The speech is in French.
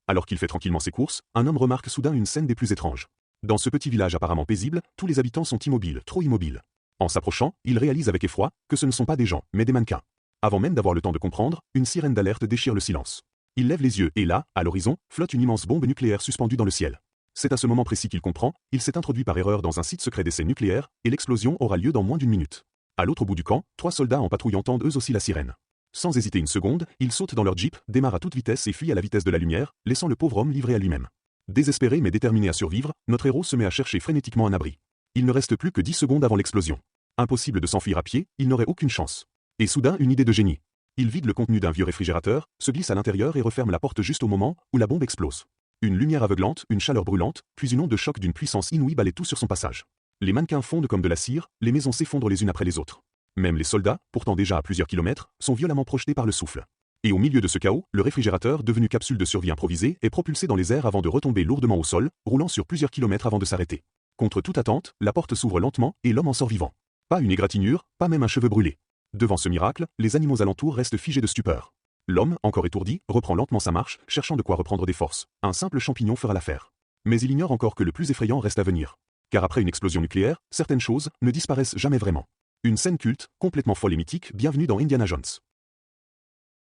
Alors qu'il fait tranquillement ses courses, un homme remarque soudain une scène des plus étranges. Dans ce petit village apparemment paisible, tous les habitants sont immobiles, trop immobiles. En s'approchant, il réalise avec effroi que ce ne sont pas des gens, mais des mannequins. Avant même d'avoir le temps de comprendre, une sirène d'alerte déchire le silence. Il lève les yeux et là, à l'horizon, flotte une immense bombe nucléaire suspendue dans le ciel. C'est à ce moment précis qu'il comprend, il s'est introduit par erreur dans un site secret d'essai nucléaire, et l'explosion aura lieu dans moins d'une minute. À l'autre bout du camp, 3 soldats en patrouille entendent eux aussi la sirène. Sans hésiter une seconde, ils sautent dans leur jeep, démarrent à toute vitesse et fuient à la vitesse de la lumière, laissant le pauvre homme livré à lui-même. Désespéré mais déterminé à survivre, notre héros se met à chercher frénétiquement un abri. Il ne reste plus que 10 secondes avant l'explosion. Impossible de s'enfuir à pied, il n'aurait aucune chance. Et soudain, une idée de génie. Il vide le contenu d'un vieux réfrigérateur, se glisse à l'intérieur et referme la porte juste au moment où la bombe explose. Une lumière aveuglante, une chaleur brûlante, puis une onde de choc d'une puissance inouïe balaie tout sur son passage. Les mannequins fondent comme de la cire, les maisons s'effondrent les unes après les autres. Même les soldats, pourtant déjà à plusieurs kilomètres, sont violemment projetés par le souffle. Et au milieu de ce chaos, le réfrigérateur, devenu capsule de survie improvisée, est propulsé dans les airs avant de retomber lourdement au sol, roulant sur plusieurs kilomètres avant de s'arrêter. Contre toute attente, la porte s'ouvre lentement et l'homme en sort vivant. Pas une égratignure, pas même un cheveu brûlé. Devant ce miracle, les animaux alentours restent figés de stupeur. L'homme, encore étourdi, reprend lentement sa marche, cherchant de quoi reprendre des forces. Un simple champignon fera l'affaire. Mais il ignore encore que le plus effrayant reste à venir. Car après une explosion nucléaire, certaines choses ne disparaissent jamais vraiment. Une scène culte, complètement folle et mythique, bienvenue dans Indiana Jones.